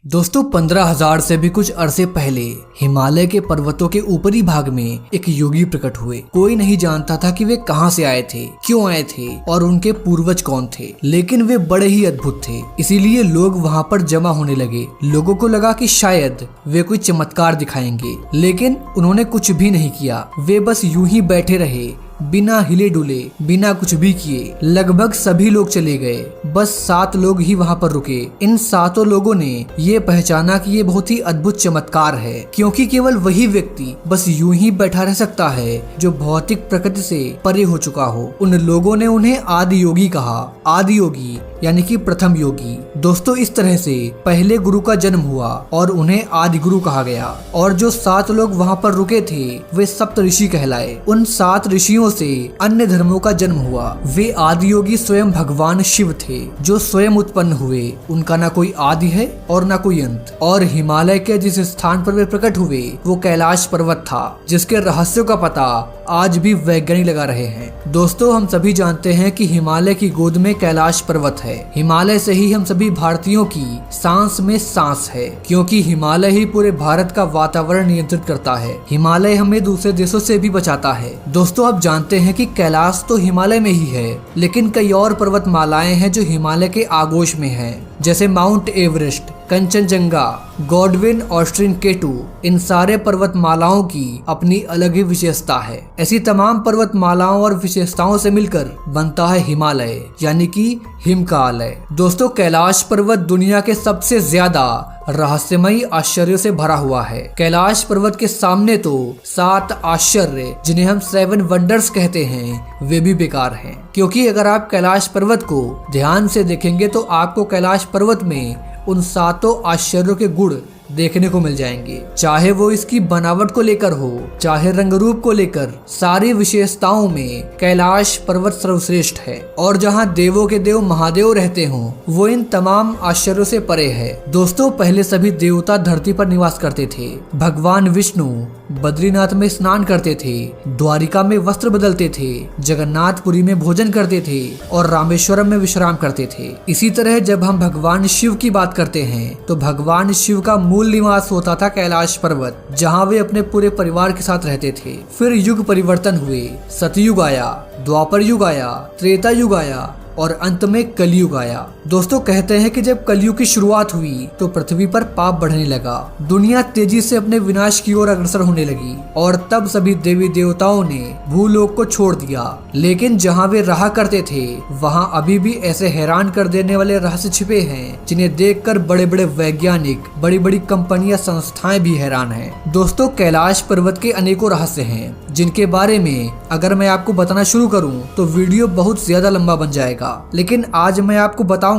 दोस्तों 15,000 से भी कुछ अरसे पहले हिमालय के पर्वतों के ऊपरी भाग में एक योगी प्रकट हुए। कोई नहीं जानता था कि वे कहां से आए थे, क्यों आए थे और उनके पूर्वज कौन थे, लेकिन वे बड़े ही अद्भुत थे। इसीलिए लोग वहां पर जमा होने लगे। लोगों को लगा कि शायद वे कोई चमत्कार दिखाएंगे, लेकिन उन्होंने कुछ भी नहीं किया। वे बस यूं ही बैठे रहे, बिना हिले डुले, बिना कुछ भी किए। लगभग सभी लोग चले गए, बस 7 लोग ही वहां पर रुके। इन 7 लोगों ने ये पहचाना कि ये बहुत ही अद्भुत चमत्कार है, क्योंकि केवल वही व्यक्ति बस यूं ही बैठा रह सकता है जो भौतिक प्रकृति से परे हो चुका हो। उन लोगों ने उन्हें आदि योगी कहा। आदि योगी यानी कि प्रथम योगी। दोस्तों इस तरह से पहले गुरु का जन्म हुआ और उन्हें आदि गुरु कहा गया। और जो 7 लोग वहां पर रुके थे वे सप्त ऋषि कहलाए। उन 7 ऋषियों से अन्य धर्मों का जन्म हुआ। वे आदि योगी स्वयं भगवान शिव थे, जो स्वयं उत्पन्न हुए। उनका ना कोई आदि है और ना कोई अंत। और हिमालय के जिस स्थान पर वे प्रकट हुए वो कैलाश पर्वत था, जिसके रहस्यों का पता आज भी वैज्ञानिक लगा रहे हैं। दोस्तों हम सभी जानते हैं कि हिमालय की गोद में कैलाश पर्वत है। हिमालय से ही हम सभी भारतीयों की सांस में सांस है, क्योंकि हिमालय ही पूरे भारत का वातावरण नियंत्रित करता है। हिमालय हमें दूसरे देशों से भी बचाता है। दोस्तों आप जानते हैं कि कैलाश तो हिमालय में ही है, लेकिन कई और पर्वतमालाएं हैं जो हिमालय के आगोश में हैं, जैसे Mount Everest, Kanchenjunga, Godwin, Austen K two. इन सारे पर्वतमालाओं की अपनी अलग ही विशेषता है। ऐसी तमाम पर्वतमालाओं और विशेषताओं से मिलकर बनता है हिमालय, यानी कि हिमकालय। दोस्तों कैलाश पर्वत दुनिया के सबसे ज्यादा रहस्यमयी आश्चर्यों से भरा हुआ है। कैलाश पर्वत के सामने तो 7 आश्चर्य, जिन्हें हम 7 वंडर्स कहते हैं, वे भी बेकार हैं। क्योंकि अगर आप कैलाश पर्वत को ध्यान से देखेंगे तो आपको कैलाश पर्वत में उन 7 आश्चर्यों के गुण देखने को मिल जाएंगे। चाहे वो इसकी बनावट को लेकर हो, चाहे रंग रूप को लेकर, सारी विशेषताओं में कैलाश पर्वत सर्वश्रेष्ठ है। और जहाँ देवों के देव महादेव रहते हों, वो इन तमाम आश्चर्यों से परे है। दोस्तों पहले सभी देवता धरती पर निवास करते थे। भगवान विष्णु बद्रीनाथ में स्नान करते थे, द्वारिका में वस्त्र बदलते थे, जगन्नाथपुरी में भोजन करते थे और रामेश्वरम में विश्राम करते थे। इसी तरह जब हम भगवान शिव की बात करते हैं तो भगवान शिव का मूल निवास होता था कैलाश पर्वत, जहाँ वे अपने पूरे परिवार के साथ रहते थे। फिर युग परिवर्तन हुए, सतयुग आया, द्वापर युग आया, त्रेता युग आया और अंत में कलयुग आया। दोस्तों कहते हैं कि जब कलयुग की शुरुआत हुई तो पृथ्वी पर पाप बढ़ने लगा, दुनिया तेजी से अपने विनाश की ओर अग्रसर होने लगी और तब सभी देवी देवताओं ने भूलोक को छोड़ दिया। लेकिन जहां वे रहा करते थे वहां अभी भी ऐसे हैरान कर देने वाले रहस्य छिपे हैं, जिन्हें देखकर बड़े बड़े वैज्ञानिक, बड़ी बड़ी कंपनियां, संस्थाएं भी हैरान हैं। दोस्तों कैलाश पर्वत के अनेकों रहस्य हैं, जिनके बारे में अगर मैं आपको बताना शुरू करूं तो वीडियो बहुत ज्यादा लंबा बन जाएगा। लेकिन आज मैं आपको बताऊंगा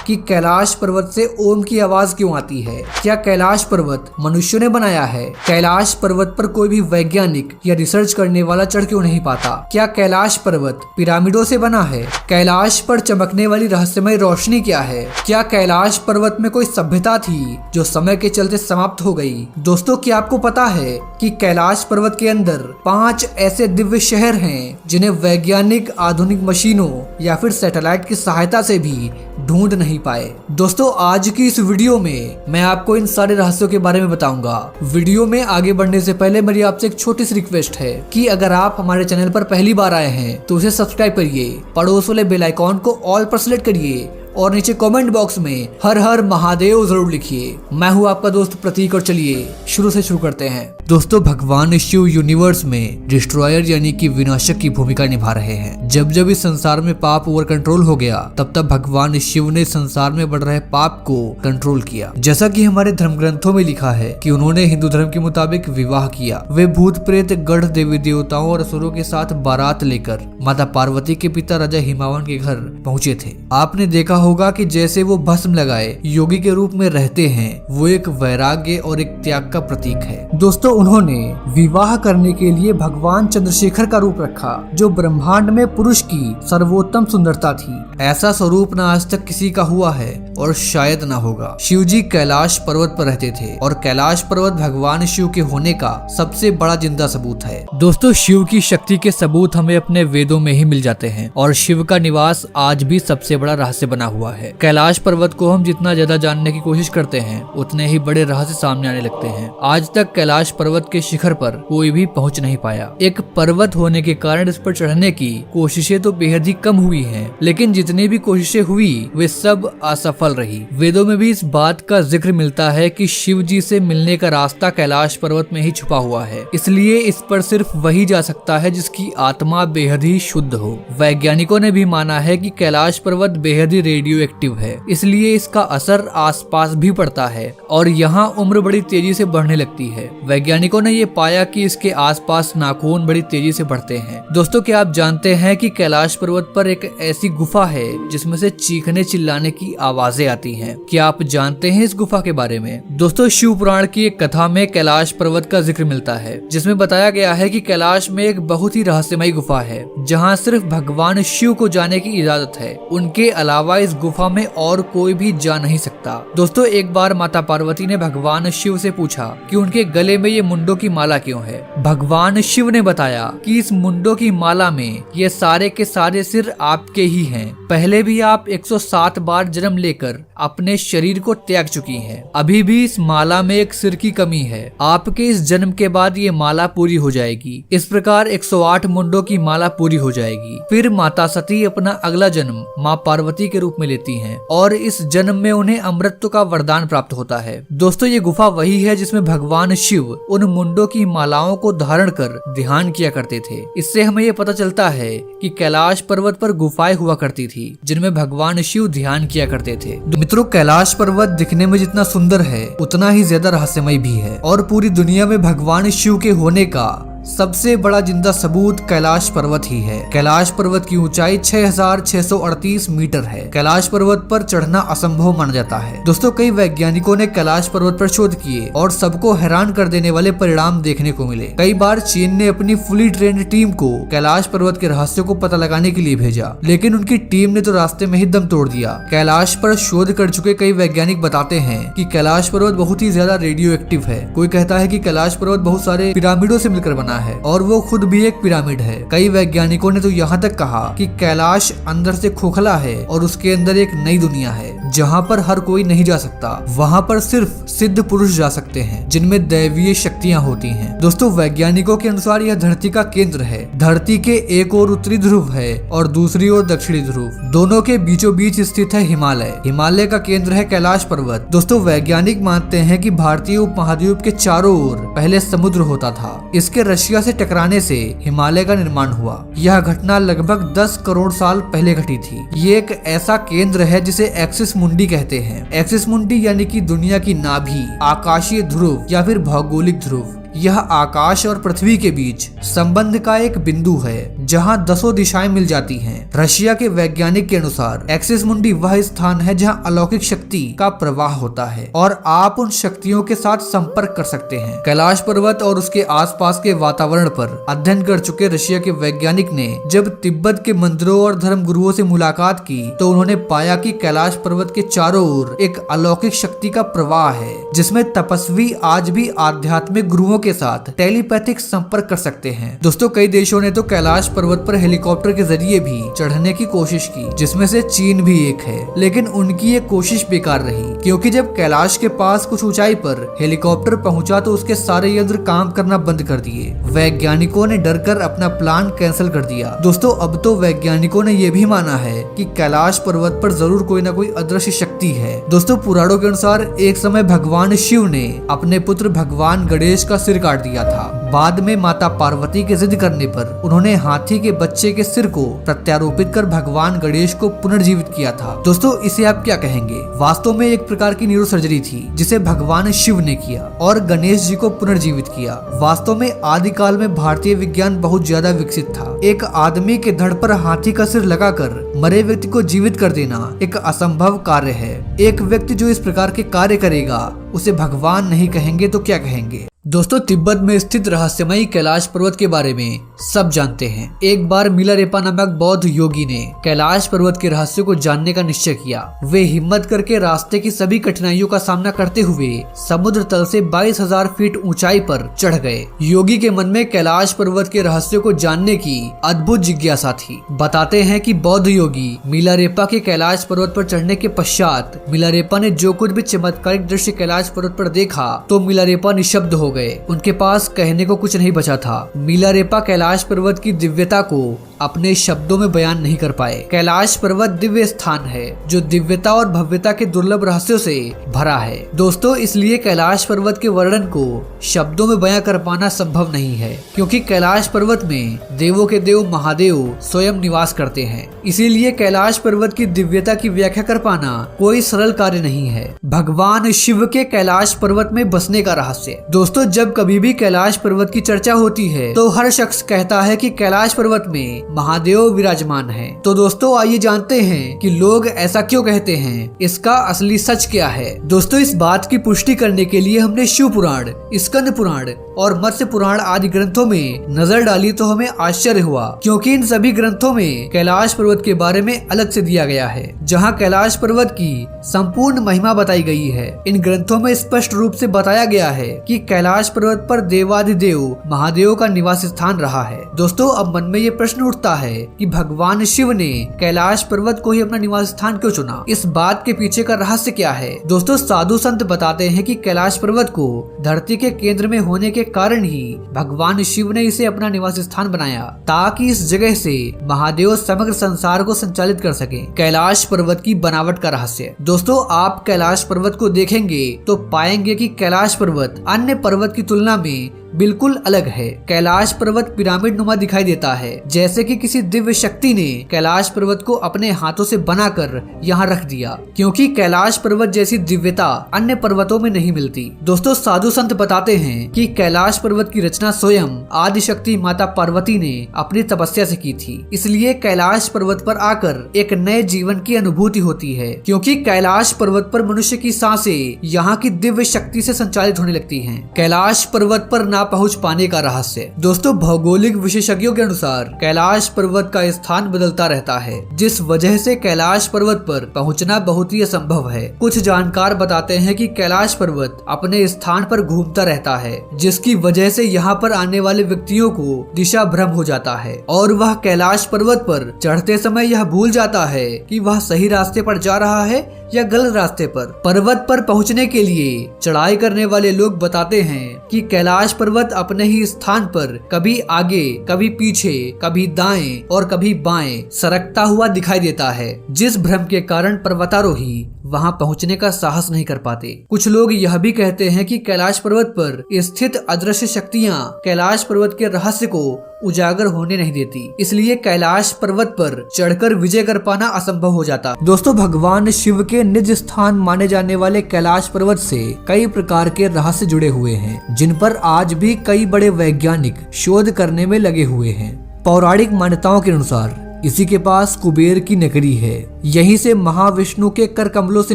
कि कैलाश पर्वत से ओम की आवाज क्यों आती है। क्या कैलाश पर्वत मनुष्यों ने बनाया है? कैलाश पर्वत पर कोई भी वैज्ञानिक या रिसर्च करने वाला चढ़ क्यों नहीं पाता? क्या कैलाश पर्वत पिरामिडों से बना है? कैलाश पर चमकने वाली रहस्यमय रोशनी क्या है? क्या कैलाश पर्वत में कोई सभ्यता थी जो समय के चलते समाप्त हो गई? दोस्तों क्या आपको पता है कि कैलाश पर्वत के अंदर 5 ऐसे दिव्य शहर हैं जिन्हें वैज्ञानिक आधुनिक मशीनों या फिर सैटेलाइट की सहायता से भी ढूंढ नहीं पाए। दोस्तों आज की इस वीडियो में मैं आपको इन सारे रहस्यों के बारे में बताऊंगा। वीडियो में आगे बढ़ने से पहले मेरी आपसे एक छोटी सी रिक्वेस्ट है कि अगर आप हमारे चैनल पर पहली बार आए हैं तो उसे सब्सक्राइब करिए, पड़ोस वाले बेल आइकॉन को ऑल पर सेलेक्ट करिए और नीचे कमेंट बॉक्स में हर हर महादेव जरूर लिखिए। मैं हूँ आपका दोस्त प्रतीक और चलिए शुरू से शुरू करते हैं। दोस्तों भगवान शिव यूनिवर्स में डिस्ट्रॉयर यानी कि विनाशक की भूमिका निभा रहे हैं। जब जब इस संसार में पाप ओवर कंट्रोल हो गया तब तब भगवान शिव ने संसार में बढ़ रहे पाप को कंट्रोल किया। जैसा कि हमारे धर्म ग्रंथों में लिखा है कि उन्होंने हिंदू धर्म के मुताबिक विवाह किया। वे भूत प्रेत, गढ़, देवी देवताओं और असुरों के साथ बारात लेकर माता पार्वती के पिता राजा हिमावन के घर पहुँचे थे। आपने देखा होगा कि जैसे वो भस्म लगाए योगी के रूप में रहते हैं, वो एक वैराग्य और एक त्याग का प्रतीक है। दोस्तों उन्होंने विवाह करने के लिए भगवान चंद्रशेखर का रूप रखा, जो ब्रह्मांड में पुरुष की सर्वोत्तम सुंदरता थी। ऐसा स्वरूप न आज तक किसी का हुआ है और शायद ना होगा। शिव जी कैलाश पर्वत पर रहते थे और कैलाश पर्वत भगवान शिव के होने का सबसे बड़ा जिंदा सबूत है। दोस्तों, शिव की शक्ति के सबूत हमें अपने वेदों में ही मिल जाते हैं और शिव का निवास आज भी सबसे बड़ा रहस्य बना हुआ है। कैलाश पर्वत को हम जितना ज्यादा जानने की कोशिश करते हैं उतने ही बड़े रहस्य सामने आने लगते हैं। आज तक कैलाश पर्वत के शिखर पर कोई भी पहुंच नहीं पाया। एक पर्वत होने के कारण इस पर चढ़ने की कोशिशें तो बेहद ही कम हुई हैं, लेकिन जितनी भी कोशिशें हुई वे सब असफल रही। वेदों में भी इस बात का जिक्र मिलता है कि शिव जी से मिलने का रास्ता कैलाश पर्वत में ही छुपा हुआ है, इसलिए इस पर सिर्फ वही जा सकता है जिसकी आत्मा बेहद ही शुद्ध हो। वैज्ञानिकों ने भी माना है कि कैलाश पर्वत बेहद ही रेडियो एक्टिव है, इसलिए इसका असर आसपास भी पड़ता है और यहाँ उम्र बड़ी तेजी से बढ़ने लगती है। वैज्ञानिकों ने ये पाया कि इसके आसपास नाखून बड़ी तेजी से बढ़ते हैं। दोस्तों, क्या आप जानते हैं कि कैलाश पर्वत पर एक ऐसी गुफा है जिसमें से चीखने चिल्लाने की आवाजें आती हैं? क्या आप जानते हैं इस गुफा के बारे में? दोस्तों, शिव पुराण की एक कथा में कैलाश पर्वत का जिक्र मिलता है, जिसमें बताया गया है कि कैलाश में एक बहुत ही रहस्यमयी गुफा है जहाँ सिर्फ भगवान शिव को जाने की इजाजत है। उनके अलावा इस गुफा में और कोई भी जा नहीं सकता। दोस्तों, एक बार माता पार्वती ने भगवान शिव से पूछा कि उनके गले में ये मुंडों की माला क्यों है। भगवान शिव ने बताया कि इस मुंडों की माला में ये सारे के सारे सिर आपके ही हैं। पहले भी आप 107 बार जन्म लेकर अपने शरीर को त्याग चुकी हैं। अभी भी इस माला में एक सिर की कमी है। आपके इस जन्म के बाद ये माला पूरी हो जाएगी। इस प्रकार 108 मुंडों की माला पूरी हो जाएगी। फिर माता सती अपना अगला जन्म माँ पार्वती के रूप में लेती हैं और इस जन्म में उन्हें अमृतत्व का वरदान प्राप्त होता है। दोस्तों, ये गुफा वही है जिसमें भगवान शिव उन मुंडों की मालाओं को धारण कर ध्यान किया करते थे। इससे हमें ये पता चलता है कि कैलाश पर्वत पर गुफाएं हुआ करती थी जिनमें भगवान शिव ध्यान किया करते थे। मित्रों, कैलाश पर्वत दिखने में जितना सुंदर है उतना ही ज्यादा रहस्यमय भी है और पूरी दुनिया में भगवान शिव के होने का सबसे बड़ा जिंदा सबूत कैलाश पर्वत ही है। कैलाश पर्वत की ऊंचाई 6638 मीटर है। कैलाश पर्वत पर चढ़ना असंभव माना जाता है। दोस्तों, कई वैज्ञानिकों ने कैलाश पर्वत पर शोध किए और सबको हैरान कर देने वाले परिणाम देखने को मिले। कई बार चीन ने अपनी फुली ट्रेन्ड टीम को कैलाश पर्वत के रहस्य को पता लगाने के लिए भेजा, लेकिन उनकी टीम ने तो रास्ते में ही दम तोड़ दिया। कैलाश पर शोध कर चुके कई वैज्ञानिक बताते हैं कि कैलाश पर्वत बहुत ही ज्यादा रेडियो एक्टिव है। कोई कहता है कि कैलाश पर्वत बहुत सारे पिरामिडों से मिलकर बना है और वो खुद भी एक पिरामिड है। कई वैज्ञानिकों ने तो यहाँ तक कहा कि कैलाश अंदर से खोखला है और उसके अंदर एक नई दुनिया है जहाँ पर हर कोई नहीं जा सकता। वहाँ पर सिर्फ सिद्ध पुरुष जा सकते हैं जिनमें दैवीय शक्तियाँ होती हैं। दोस्तों, वैज्ञानिकों के अनुसार यह धरती का केंद्र है। धरती के एक ओर उत्तरी ध्रुव है और दूसरी ओर दक्षिणी ध्रुव। दोनों के बीचों बीच स्थित है हिमालय। हिमालय का केंद्र है कैलाश पर्वत। दोस्तों, वैज्ञानिक मानते हैं कि भारतीय उपमहाद्वीप के चारों ओर पहले समुद्र होता था। इसके रशिया से टकराने से हिमालय का निर्माण हुआ। यह घटना लगभग 10 करोड़ साल पहले घटी थी। ये एक ऐसा केंद्र है जिसे एक्सिस मुंडी कहते हैं। एक्सिस मुंडी यानी कि दुनिया की नाभि, आकाशीय ध्रुव या फिर भौगोलिक ध्रुव। यह आकाश और पृथ्वी के बीच संबंध का एक बिंदु है जहां 10 दिशाएं मिल जाती हैं। रशिया के वैज्ञानिक के अनुसार एक्सिस मुंडी वह स्थान है जहां अलौकिक शक्ति का प्रवाह होता है और आप उन शक्तियों के साथ संपर्क कर सकते हैं। कैलाश पर्वत और उसके आसपास के वातावरण पर अध्ययन कर चुके रशिया के वैज्ञानिक ने जब तिब्बत के मंदिरों और धर्म गुरुओं से मुलाकात की तो उन्होंने पाया कि कैलाश पर्वत के चारों ओर एक अलौकिक शक्ति का प्रवाह है जिसमें तपस्वी आज भी आध्यात्मिक गुरुओं के साथ टेलीपैथिक संपर्क कर सकते हैं। दोस्तों, कई देशों ने तो कैलाश पर्वत पर हेलीकॉप्टर के जरिए भी चढ़ने की कोशिश की, जिसमें से चीन भी एक है, लेकिन उनकी ये कोशिश बेकार रही क्योंकि जब कैलाश के पास कुछ ऊंचाई पर हेलीकॉप्टर पहुंचा तो उसके सारे यंत्र काम करना बंद कर दिए। वैज्ञानिकों ने डरकर अपना प्लान कैंसिल कर दिया। दोस्तों, अब तो वैज्ञानिकों ने यह भी माना है कि कैलाश पर्वत पर जरूर कोई ना कोई अदृश्य शक्ति है। दोस्तों, पुराणों के अनुसार एक समय भगवान शिव ने अपने पुत्र भगवान गणेश का सिर काट दिया था। बाद में माता पार्वती के जिद करने पर उन्होंने हाथी के बच्चे के सिर को प्रत्यारोपित कर भगवान गणेश को पुनर्जीवित किया था। दोस्तों, इसे आप क्या कहेंगे? वास्तव में एक प्रकार की न्यूरो सर्जरी थी जिसे भगवान शिव ने किया और गणेश जी को पुनर्जीवित किया। वास्तव में आदिकाल में भारतीय विज्ञान बहुत ज्यादा विकसित था। एक आदमी के धड़ पर हाथी का सिर लगाकर मरे व्यक्ति को जीवित कर देना एक असंभव कार्य है। एक व्यक्ति जो इस प्रकार के कार्य करेगा उसे भगवान नहीं कहेंगे तो क्या कहेंगे? दोस्तों, तिब्बत में स्थित रहस्यमयी कैलाश पर्वत के बारे में सब जानते हैं। एक बार मिलारेपा नामक बौद्ध योगी ने कैलाश पर्वत के रहस्य को जानने का निश्चय किया। वे हिम्मत करके रास्ते की सभी कठिनाइयों का सामना करते हुए समुद्र तल से 22,000 फीट ऊंचाई पर चढ़ गए। योगी के मन में कैलाश पर्वत के रहस्य को जानने की अद्भुत जिज्ञासा थी। बताते हैं कि बौद्ध योगी मिलारेपा के कैलाश पर्वत पर चढ़ने के पश्चात मिलारेपा ने जो कुछ भी चमत्कारिक दृश्य कैलाश पर्वत पर देखा तो मिलारेपा निशब्द हो गए। उनके पास कहने को कुछ नहीं बचा था। मिलारेपा कैलाश पर्वत की दिव्यता को अपने शब्दों में बयान नहीं कर पाए। कैलाश पर्वत दिव्य स्थान है जो दिव्यता और भव्यता के दुर्लभ रहस्यों से भरा है। दोस्तों, इसलिए कैलाश पर्वत के वर्णन को शब्दों में बयां कर पाना संभव नहीं है, क्योंकि कैलाश पर्वत में देवों के देव महादेव स्वयं निवास करते हैं। इसीलिए कैलाश पर्वत की दिव्यता की व्याख्या कर पाना कोई सरल कार्य नहीं है। भगवान शिव के कैलाश पर्वत में बसने का रहस्य। दोस्तों, जब कभी भी कैलाश पर्वत की चर्चा होती है तो हर शख्स कहता है कि कैलाश पर्वत में महादेव विराजमान है। तो दोस्तों, आइए जानते हैं कि लोग ऐसा क्यों कहते हैं, इसका असली सच क्या है। दोस्तों, इस बात की पुष्टि करने के लिए हमने शिव पुराण, स्कंद पुराण और मत्स्य पुराण आदि ग्रंथों में नजर डाली तो हमें आश्चर्य हुआ, क्योंकि इन सभी ग्रंथों में कैलाश पर्वत के बारे में अलग से दिया गया है, जहां कैलाश पर्वत की संपूर्ण महिमा बताई गई है। इन ग्रंथों में स्पष्ट रूप से बताया गया है कि कैलाश पर्वत पर देवाधिदेव महादेव का निवास स्थान रहा है। दोस्तों, अब मन में ये प्रश्न उठता है कि भगवान शिव ने कैलाश पर्वत को ही अपना निवास स्थान क्यों चुना? इस बात के पीछे का रहस्य क्या है? दोस्तों, साधु संत बताते हैं कि कैलाश पर्वत को धरती के केंद्र में होने के कारण ही भगवान शिव ने इसे अपना निवास स्थान बनाया, ताकि इस जगह से महादेव समग्र संसार को संचालित कर सके। कैलाश पर्वत की बनावट का रहस्य। दोस्तों, आप कैलाश पर्वत को देखेंगे तो पाएंगे कि कैलाश पर्वत अन्य पर्वत की तुलना में बिल्कुल अलग है। कैलाश पर्वत पिरामिड नुमा दिखाई देता है, जैसे कि किसी दिव्य शक्ति ने कैलाश पर्वत को अपने हाथों से बनाकर यहाँ रख दिया, क्योंकि कैलाश पर्वत जैसी दिव्यता अन्य पर्वतों में नहीं मिलती। दोस्तों, साधु संत बताते हैं कि कैलाश पर्वत की रचना स्वयं आदि शक्ति माता पार्वती ने अपनी तपस्या से की थी। इसलिए कैलाश पर्वत पर आकर एक नए जीवन की अनुभूति होती है, क्योंकि कैलाश पर्वत पर मनुष्य की सांसें यहाँ की दिव्य शक्ति से संचालित होने लगती हैं। कैलाश पर्वत पर ना पहुंच पाने का रहस्य। दोस्तों, भौगोलिक विशेषज्ञों के अनुसार कैलाश पर्वत का स्थान बदलता रहता है, जिस वजह से कैलाश पर्वत पर पहुंचना बहुत ही असंभव है। कुछ जानकार बताते हैं कि कैलाश पर्वत अपने स्थान पर घूमता रहता है, जिसकी वजह से यहाँ पर आने वाले व्यक्तियों को दिशा भ्रम हो जाता है और वह कैलाश पर्वत पर चढ़ते समय यह भूल जाता है कि वह सही रास्ते पर जा रहा है या गलत रास्ते पर। पर्वत पर पहुंचने के लिए चढ़ाई करने वाले लोग बताते हैं कि कैलाश पर्वत अपने ही स्थान पर कभी आगे, कभी पीछे, कभी दाएं और कभी बाएं सरकता हुआ दिखाई देता है, जिस भ्रम के कारण पर्वतारोही वहां पहुंचने का साहस नहीं कर पाते। कुछ लोग यह भी कहते हैं कि कैलाश पर्वत पर स्थित अदृश्य शक्तियां कैलाश पर्वत के रहस्य को उजागर होने नहीं देती, इसलिए कैलाश पर्वत पर चढ़कर विजय कर पाना असंभव हो जाता। दोस्तों, भगवान शिव के निज स्थान माने जाने वाले कैलाश पर्वत से कई प्रकार के रहस्य जुड़े हुए हैं, जिन पर आज भी कई बड़े वैज्ञानिक शोध करने में लगे हुए हैं। पौराणिक मान्यताओं के अनुसार इसी के पास कुबेर की नगरी है। यहीं से महाविष्णु के कर कमलों से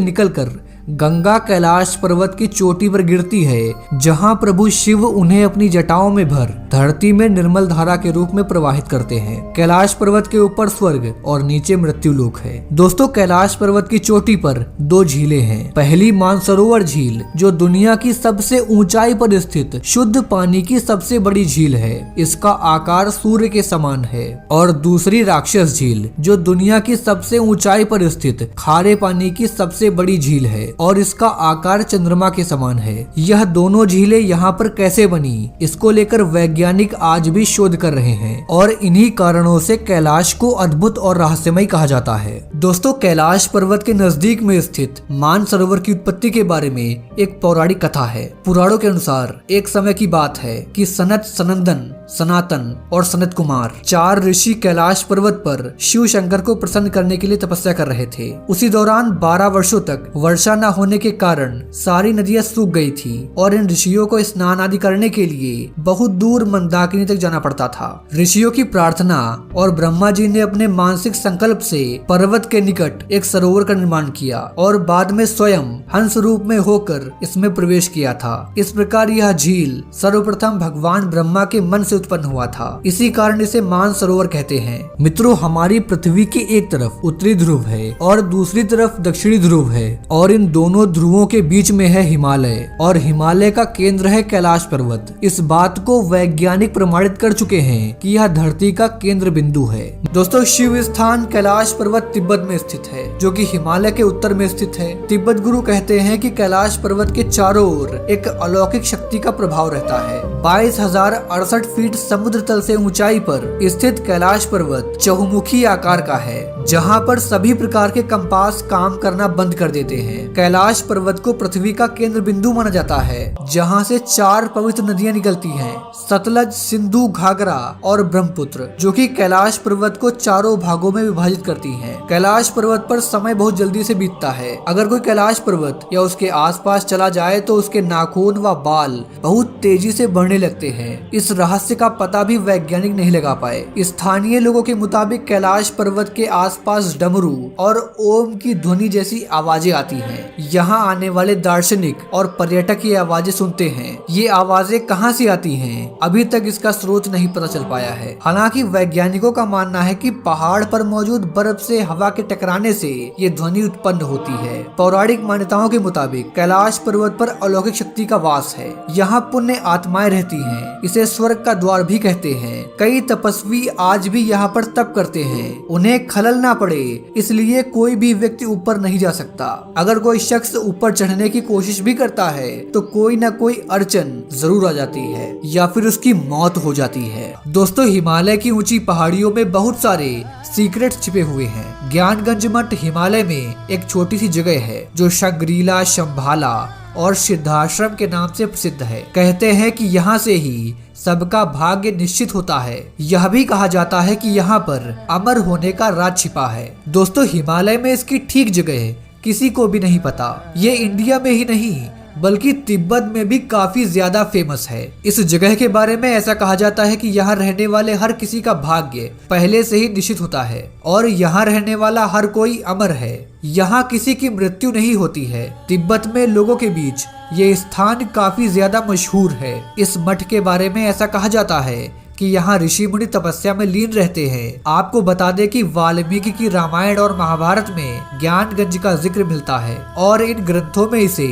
निकलकर गंगा कैलाश पर्वत की चोटी पर गिरती है, जहां प्रभु शिव उन्हें अपनी जटाओं में भर धरती में निर्मल धारा के रूप में प्रवाहित करते हैं। कैलाश पर्वत के ऊपर स्वर्ग और नीचे मृत्यु लोक है। दोस्तों, कैलाश पर्वत की चोटी पर 2 झीलें हैं। पहली मानसरोवर झील, जो दुनिया की सबसे ऊंचाई पर स्थित शुद्ध पानी की सबसे बड़ी झील है। इसका आकार सूर्य के समान है। और दूसरी राक्षस झील, जो दुनिया की सबसे ऊंचाई पर स्थित खारे पानी की सबसे बड़ी झील है और इसका आकार चंद्रमा के समान है। यह दोनों झीलें यहाँ पर कैसे बनी, इसको लेकर वैज्ञानिक आज भी शोध कर रहे हैं और इन्हीं कारणों से कैलाश को अद्भुत और रहस्यमय कहा जाता है। दोस्तों, कैलाश पर्वत के नजदीक में स्थित मानसरोवर की उत्पत्ति के बारे में एक पौराणिक कथा है। पुराणों के अनुसार एक समय की बात है कि सनत, सनंदन, सनातन और सनत कुमार 4 ऋषि कैलाश पर्वत पर शिव शंकर को प्रसन्न करने के लिए तपस्या कर रहे थे। उसी दौरान 12 वर्षों तक वर्षा न होने के कारण सारी नदियां सूख गई थी और इन ऋषियों को स्नान आदि करने के लिए बहुत दूर मंदाकिनी तक जाना पड़ता था। ऋषियों की प्रार्थना और ब्रह्मा जी ने अपने मानसिक संकल्प से पर्वत के निकट एक सरोवर का निर्माण किया और बाद में स्वयं हंस रूप में होकर इसमें प्रवेश किया था। इस प्रकार यह झील सर्वप्रथम भगवान ब्रह्मा के मन से उत्पन्न हुआ था। इसी कारण इसे मानसरोवर कहते हैं। मित्रों, हमारी पृथ्वी की एक तरफ उत्तरी ध्रुव है और दूसरी तरफ दक्षिणी ध्रुव है और इन दोनों ध्रुवों के बीच में है हिमालय और हिमालय का केंद्र है कैलाश पर्वत। इस बात को वैज्ञानिक प्रमाणित कर चुके हैं कि यह धरती का केंद्र बिंदु है। दोस्तों, शिव स्थान कैलाश पर्वत तिब्बत में स्थित है, जो कि हिमालय के उत्तर में स्थित है। तिब्बत गुरु कहते हैं कि कैलाश पर्वत के चारों ओर एक अलौकिक शक्ति का प्रभाव रहता है। 22,068 फीट समुद्र तल से ऊंचाई पर स्थित कैलाश पर्वत चहुमुखी आकार का है, जहां पर सभी प्रकार के कंपास काम करना बंद कर देते हैं। कैलाश पर्वत को पृथ्वी का केंद्र बिंदु माना जाता है, जहां से 4 पवित्र नदियां निकलती हैं, सतलज, सिंधु, घाघरा और ब्रह्मपुत्र, जो कि कैलाश पर्वत को चारों भागों में विभाजित करती हैं। कैलाश पर्वत पर समय बहुत जल्दी से बीतता है। अगर कोई कैलाश पर्वत या उसके आसपास चला जाए तो उसके नाखून व बाल बहुत तेजी से बढ़ने लगते हैं। इस रहस्य का पता भी वैज्ञानिक नहीं लगा पाए। स्थानीय लोगों के मुताबिक कैलाश पर्वत के आसपास डमरू और ओम की ध्वनि जैसी आवाजें आती हैं। यहाँ आने वाले दार्शनिक और पर्यटक ये आवाजें सुनते हैं। ये आवाजें कहाँ से आती हैं, अभी तक इसका स्रोत नहीं पता चल पाया है। हालांकि वैज्ञानिकों का मानना है कि पहाड़ पर मौजूद बर्फ से हवा के टकराने से ये ध्वनि उत्पन्न होती है। पौराणिक मान्यताओं के मुताबिक कैलाश पर्वत पर अलौकिक शक्ति का वास है। यहाँ पुण्य आत्माएं रहती हैं। इसे स्वर्ग का द्वार भी कहते हैं। कई तपस्वी आज भी यहाँ पर तप करते हैं। उन्हें खलल ना पड़े, इसलिए कोई भी व्यक्ति ऊपर नहीं जा सकता। अगर कोई शख्स ऊपर चढ़ने की कोशिश भी करता है तो कोई न कोई अड़चन जरूर आ जाती है या फिर उसकी मौत हो जाती है। दोस्तों, हिमालय की ऊंची पहाड़ियों में बहुत सारे सीक्रेट छिपे हुए हैं। ज्ञानगंज मठ हिमालय में एक छोटी सी जगह है जो शंग्रीला, शंभाला और सिद्धाश्रम के नाम से प्रसिद्ध है। कहते हैं कि यहाँ से ही सबका भाग्य निश्चित होता है। यह भी कहा जाता है कि यहाँ पर अमर होने का राज छिपा है। दोस्तों, हिमालय में इसकी ठीक जगह किसी को भी नहीं पता। ये इंडिया में ही नहीं बल्कि तिब्बत में भी काफी ज्यादा फेमस है। इस जगह के बारे में ऐसा कहा जाता है कि यहाँ रहने वाले हर किसी का भाग्य पहले से ही निश्चित होता है और यहाँ रहने वाला हर कोई अमर है। यहाँ किसी की मृत्यु नहीं होती है। तिब्बत में लोगों के बीच ये स्थान काफी ज्यादा मशहूर है। इस मठ के बारे में ऐसा कहा जाता है कि यहाँ ऋषि मुनि तपस्या में लीन रहते हैं। आपको बता दें कि वाल्मीकि की रामायण और महाभारत में ज्ञानगंज का जिक्र मिलता है और इन ग्रंथों में इसे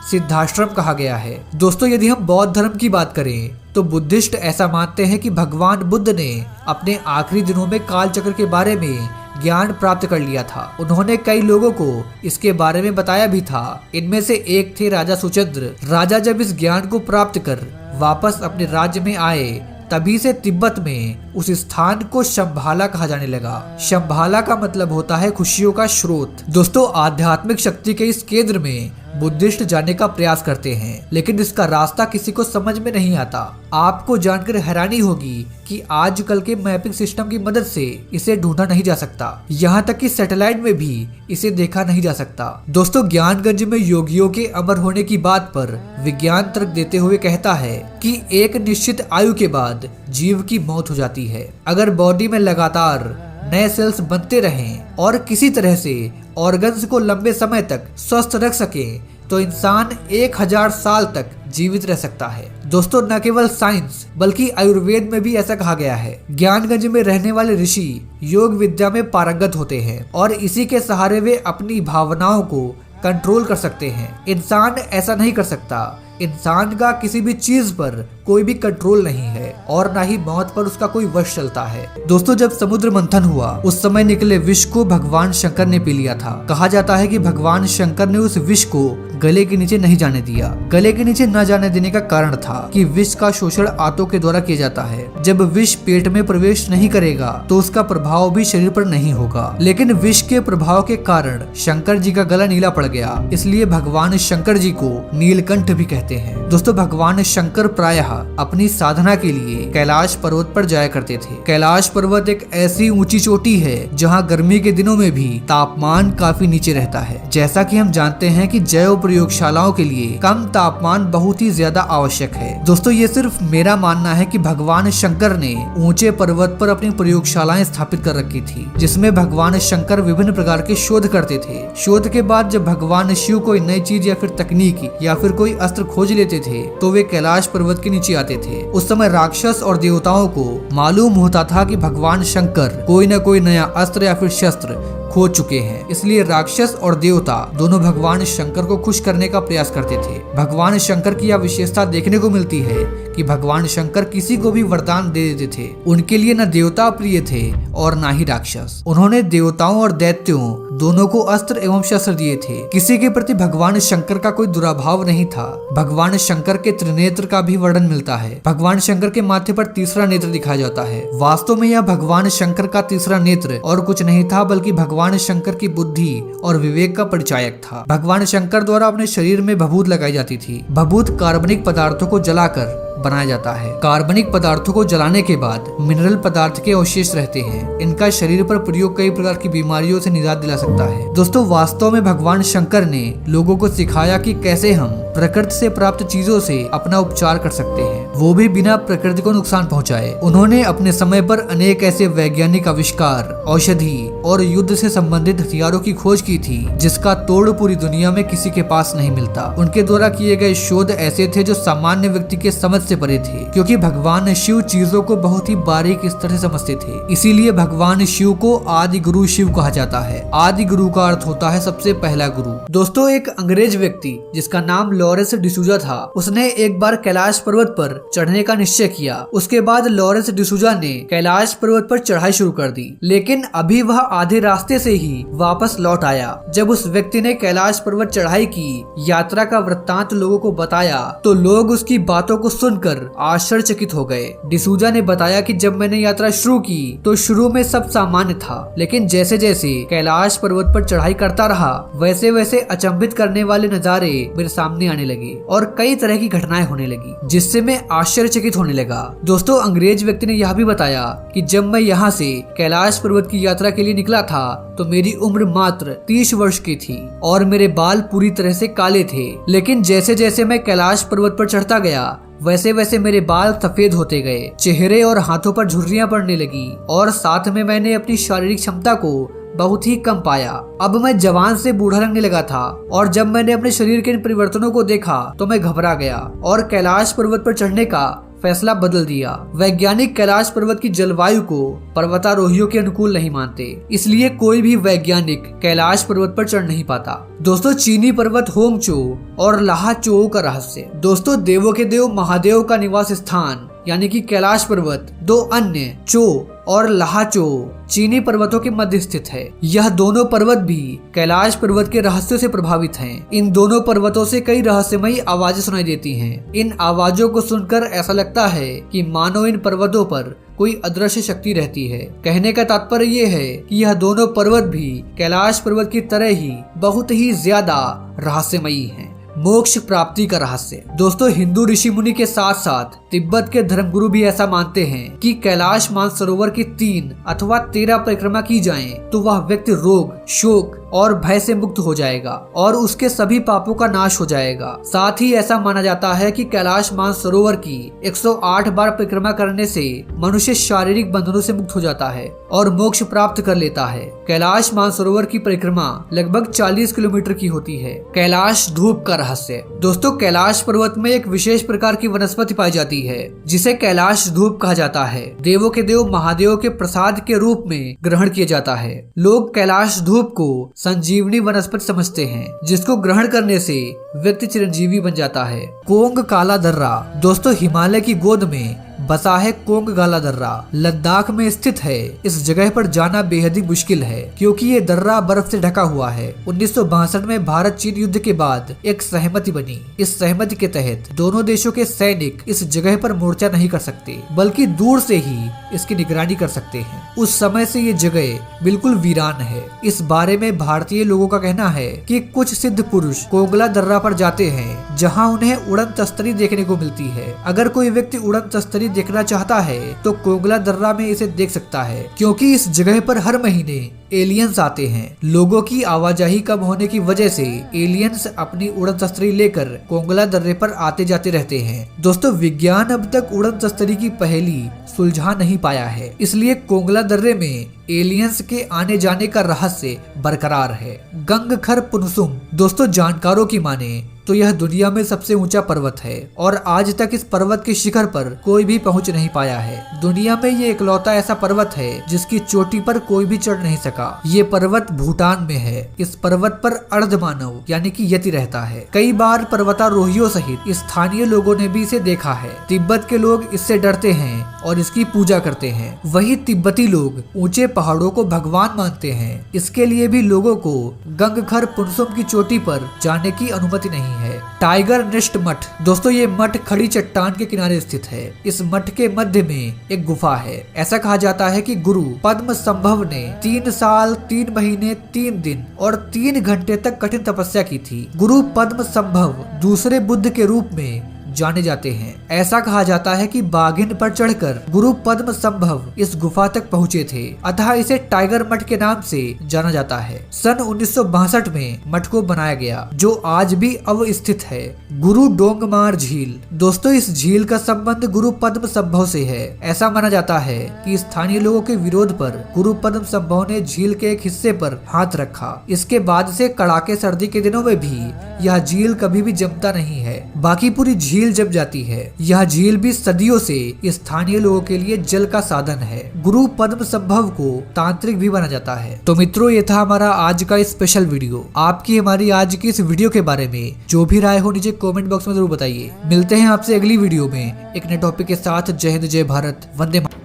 सिद्धाश्रम कहा गया है। दोस्तों, यदि हम बौद्ध धर्म की बात करें तो बुद्धिस्ट ऐसा मानते हैं कि भगवान बुद्ध ने अपने आखिरी दिनों में काल चक्र के बारे में ज्ञान प्राप्त कर लिया था। उन्होंने कई लोगों को इसके बारे में बताया भी था। इनमें से एक थे राजा सुचंद्र। राजा जब इस ज्ञान को प्राप्त कर वापस अपने राज्य में आए, तभी से तिब्बत में उस स्थान को शंभाला कहा जाने लगा। शंभाला का मतलब होता है खुशियों का स्रोत। दोस्तों, आध्यात्मिक शक्ति के इस केंद्र में बुद्धिस्ट जाने का प्रयास करते हैं, लेकिन इसका रास्ता किसी को समझ में नहीं आता। आपको जानकर हैरानी होगी कि आजकल के मैपिंग सिस्टम की मदद से इसे ढूंढा नहीं जा सकता। यहाँ तक कि सैटेलाइट में भी इसे देखा नहीं जा सकता। दोस्तों, ज्ञानगंज में योगियों के अमर होने की बात पर विज्ञान तर्क देते हुए कहता है कि एक निश्चित आयु के बाद जीव की मौत हो जाती है। अगर बॉडी में लगातार नए सेल्स बनते रहें और किसी तरह से ऑर्गन्स को लंबे समय तक स्वस्थ रख सके तो इंसान 1000 साल तक जीवित रह सकता है। दोस्तों, न केवल साइंस बल्कि आयुर्वेद में भी ऐसा कहा गया है। ज्ञानगंज में रहने वाले ऋषि योग विद्या में पारंगत होते हैं और इसी के सहारे वे अपनी भावनाओं को कंट्रोल कर सकते हैं। इंसान ऐसा नहीं कर सकता। इंसान का किसी भी चीज पर कोई भी कंट्रोल नहीं है और ना ही मौत पर उसका कोई वश चलता है। दोस्तों, जब समुद्र मंथन हुआ उस समय निकले विष को भगवान शंकर ने पी लिया था। कहा जाता है कि भगवान शंकर ने उस विष को गले के नीचे नहीं जाने दिया। गले के नीचे न जाने देने का कारण था कि विष का शोषण आंतों के द्वारा किया जाता है। जब विष पेट में प्रवेश नहीं करेगा तो उसका प्रभाव भी शरीर पर नहीं होगा। लेकिन विष के प्रभाव के कारण शंकर जी का गला नीला पड़ गया, इसलिए भगवान शंकर जी को नीलकंठ भी कहते हैं। दोस्तों, भगवान शंकर प्रायः अपनी साधना के लिए कैलाश पर्वत पर जाया करते थे। कैलाश पर्वत एक ऐसी ऊंची चोटी है जहां गर्मी के दिनों में भी तापमान काफी नीचे रहता है। जैसा कि हम जानते हैं कि जैव प्रयोगशालाओं के लिए कम तापमान बहुत ही ज्यादा आवश्यक है। दोस्तों ये सिर्फ मेरा मानना है कि भगवान शंकर ने ऊंचे पर्वत पर अपनी प्रयोगशालाएं स्थापित कर रखी थी, जिसमें भगवान शंकर विभिन्न प्रकार के शोध करते थे। शोध के बाद जब भगवान शिव कोई नई चीज या फिर तकनीक या फिर कोई अस्त्र खोज लेते थे तो वे कैलाश पर्वत के नीचे आते थे। उस समय राक्षस और देवताओं को मालूम होता था कि भगवान शंकर कोई न कोई नया अस्त्र या फिर शस्त्र खोज चुके हैं, इसलिए राक्षस और देवता दोनों भगवान शंकर को खुश करने का प्रयास करते थे। भगवान शंकर की यह विशेषता देखने को मिलती है कि भगवान शंकर किसी को भी वरदान दे देते थे। उनके लिए न देवता प्रिय थे और न ही राक्षस। उन्होंने देवताओं और दैत्यों दोनों को अस्त्र एवं शस्त्र दिए थे। किसी के प्रति भगवान शंकर का कोई दुराभाव नहीं था। भगवान शंकर के त्रिनेत्र का भी वर्णन मिलता है। भगवान शंकर के माथे पर तीसरा नेत्र दिखाया जाता है। वास्तव में यह भगवान शंकर का तीसरा नेत्र और कुछ नहीं था बल्कि भगवान शंकर की बुद्धि और विवेक का परिचायक था। भगवान शंकर द्वारा अपने शरीर में भभूत लगाई जाती थी। भभूत कार्बनिक पदार्थों को जलाकर बनाया जाता है। कार्बनिक पदार्थों को जलाने के बाद मिनरल पदार्थ के अवशेष रहते हैं। इनका शरीर पर प्रयोग कई प्रकार की बीमारियों से निजात दिला सकता है। दोस्तों वास्तव में भगवान शंकर ने लोगों को सिखाया कि कैसे हम प्रकृति से प्राप्त चीजों से अपना उपचार कर सकते हैं, वो भी बिना प्रकृति को नुकसान पहुंचाए। उन्होंने अपने समय पर अनेक ऐसे वैज्ञानिक आविष्कार, औषधि और युद्ध से संबंधित हथियारों की खोज की थी जिसका तोड़ पूरी दुनिया में किसी के पास नहीं मिलता। उनके द्वारा किए गए शोध ऐसे थे जो सामान्य व्यक्ति के समझ से परे थे, क्योंकि भगवान शिव चीजों को बहुत ही बारीक स्तर से समझते थे। इसीलिए भगवान शिव को आदि गुरु शिव कहा जाता है। आदि गुरु का अर्थ होता है सबसे पहला गुरु। दोस्तों एक अंग्रेज व्यक्ति जिसका नाम लॉरेंस डिसूजा था, उसने एक बार कैलाश पर्वत पर चढ़ने का निश्चय किया। उसके बाद लॉरेंस डिसूजा ने कैलाश पर्वत पर चढ़ाई शुरू कर दी, लेकिन अभी वह आधे रास्ते से ही वापस लौट आया। जब उस व्यक्ति ने कैलाश पर्वत चढ़ाई की यात्रा का वृत्तांत लोगों को बताया तो लोग उसकी बातों को सुनकर आश्चर्यचकित हो गए। डिसूजा ने बताया कि जब मैंने यात्रा शुरू की तो शुरू में सब सामान्य था, लेकिन जैसे जैसे कैलाश पर्वत पर चढ़ाई करता रहा वैसे वैसे अचंभित करने वाले नजारे मेरे सामने आने लगे और कई तरह की घटनाएं होने लगी, जिससे मैं आश्चर्यचकित होने लगा। दोस्तों अंग्रेज व्यक्ति ने यह भी बताया कि जब मैं यहाँ से कैलाश पर्वत की यात्रा के लिए निकला था तो मेरी उम्र मात्र 30 वर्ष की थी और मेरे बाल पूरी तरह से काले थे, लेकिन जैसे जैसे मैं कैलाश पर्वत पर चढ़ता गया वैसे वैसे मेरे बाल सफेद होते गए, चेहरे और हाथों पर झुर्रियां पड़ने लगी और साथ में मैंने अपनी शारीरिक क्षमता को बहुत ही कम पाया। अब मैं जवान से बूढ़ा लगने लगा था और जब मैंने अपने शरीर के इन परिवर्तनों को देखा तो मैं घबरा गया और कैलाश पर्वत पर चढ़ने का फैसला बदल दिया। वैज्ञानिक कैलाश पर्वत की जलवायु को पर्वतारोहियों के अनुकूल नहीं मानते, इसलिए कोई भी वैज्ञानिक कैलाश पर्वत पर चढ़ नहीं पाता। दोस्तों चीनी पर्वत होंगचो और लाहाचो का रहस्य। दोस्तों देवों के देव महादेव का निवास स्थान यानी कि कैलाश पर्वत दो अन्य चो और लाहाचो चीनी पर्वतों के मध्य स्थित है। यह दोनों पर्वत भी कैलाश पर्वत के रहस्यों से प्रभावित हैं। इन दोनों पर्वतों से कई रहस्यमयी आवाजें सुनाई देती हैं। इन आवाजों को सुनकर ऐसा लगता है कि मानो इन पर्वतों पर कोई अदृश्य शक्ति रहती है। कहने का तात्पर्य ये है कि यह दोनों पर्वत भी कैलाश पर्वत की तरह ही बहुत ही ज्यादा रहस्यमयी हैं। मोक्ष प्राप्ति का रहस्य। दोस्तों हिंदू ऋषि मुनि के साथ साथ तिब्बत के धर्मगुरु भी ऐसा मानते हैं कि कैलाश मानसरोवर की 3 अथवा 13 परिक्रमा की जाएं तो वह व्यक्ति रोग, शोक और भय से मुक्त हो जाएगा और उसके सभी पापों का नाश हो जाएगा। साथ ही ऐसा माना जाता है कि कैलाश मानसरोवर की 108 बार परिक्रमा करने से मनुष्य शारीरिक बंधनों से मुक्त हो जाता है और मोक्ष प्राप्त कर लेता है। कैलाश मानसरोवर की परिक्रमा लगभग 40 किलोमीटर की होती है। कैलाश धूप का रहस्य। दोस्तों कैलाश पर्वत में एक विशेष प्रकार की वनस्पति पाई जाती है जिसे कैलाश धूप कहा जाता है। देवों के देव महादेव के प्रसाद के रूप में ग्रहण किया जाता है। लोग कैलाश धूप को संजीवनी वनस्पति समझते हैं जिसको ग्रहण करने से व्यक्ति चिरंजीवी बन जाता है। कोंग काला दर्रा। दोस्तों हिमालय की गोद में बसा है कोंग काला दर्रा, लद्दाख में स्थित है। इस जगह पर जाना बेहद ही मुश्किल है क्योंकि ये दर्रा बर्फ से ढका हुआ है। 1962 में भारत चीन युद्ध के बाद एक सहमति बनी। इस सहमति के तहत दोनों देशों के सैनिक इस जगह पर मोर्चा नहीं कर सकते बल्कि दूर से ही इसकी निगरानी कर सकते हैं। उस समय से ये जगह बिल्कुल वीरान है। इस बारे में भारतीय लोगों का कहना है कि कुछ सिद्ध पुरुष कोंगला दर्रा पर जाते हैं जहाँ उन्हें उड़न तस्तरी देखने को मिलती है। अगर कोई व्यक्ति उड़न तस्तरी देखना चाहता है तो कोंगला दर्रा में इसे देख सकता है, क्योंकि इस जगह पर हर महीने एलियंस आते हैं। लोगों की आवाजाही कम होने की वजह से एलियंस अपनी उड़न तस्तरी लेकर कोंगला दर्रे पर आते जाते रहते हैं। दोस्तों, विज्ञान अब तक उड़न तस्तरी की पहेली सुलझा नहीं पाया है, इसलिए कोंगला दर्रे में एलियंस के आने जाने का रहस्य बरकरार है। गंगखर पुनसुम, दोस्तों जानकारों की माने तो यह दुनिया में सबसे ऊंचा पर्वत है और आज तक इस पर्वत के शिखर पर कोई भी पहुंच नहीं पाया है। दुनिया में ये इकलौता ऐसा पर्वत है जिसकी चोटी पर कोई भी चढ़ नहीं सका। ये पर्वत भूटान में है। इस पर्वत पर अर्धमानव यानी कि यति रहता है। कई बार पर्वतारोहियों सहित स्थानीय लोगों ने भी इसे देखा है। तिब्बत के लोग इससे डरते हैं और इसकी पूजा करते हैं। वही तिब्बती लोग ऊंचे पहाड़ों को भगवान मानते हैं। इसके लिए भी लोगों को गंगखर पुनसुम की चोटी पर जाने की अनुमति नहीं है। टाइगर नेस्ट मठ, दोस्तों ये मठ खड़ी चट्टान के किनारे स्थित है। इस मठ के मध्य में एक गुफा है। ऐसा कहा जाता है कि गुरु पद्म संभव ने 3 साल 3 महीने 3 दिन और 3 घंटे तक कठिन तपस्या की थी। गुरु पद्म संभव दूसरे बुद्ध के रूप में जाने जाते हैं। ऐसा कहा जाता है कि बाघिन पर चढ़कर गुरु पद्म संभव इस गुफा तक पहुँचे थे, अतः इसे टाइगर मठ के नाम से जाना जाता है। सन 1962 में मठ को बनाया गया, जो आज भी अवस्थित है। गुरु डोंगमार झील, दोस्तों इस झील का संबंध गुरु पद्म संभव से है। ऐसा माना जाता है कि स्थानीय लोगों के विरोध पर गुरु पद्म संभव ने झील के एक हिस्से पर हाथ रखा। इसके बाद से कड़ाके सर्दी के दिनों में भी यह झील कभी भी जमता नहीं है। बाकी पूरी झील जम जाती है। यह झील भी सदियों से स्थानीय लोगों के लिए जल का साधन है। गुरु पद्म संभव को तांत्रिक भी माना जाता है। तो मित्रों, ये था हमारा आज का स्पेशल वीडियो। आपकी हमारी आज की इस वीडियो के बारे में जो भी राय हो नीचे कमेंट बॉक्स में जरूर बताइए। मिलते हैं आपसे अगली वीडियो में एक नए टॉपिक के साथ। जय हिंद, जय भारत, वंदे मातरम।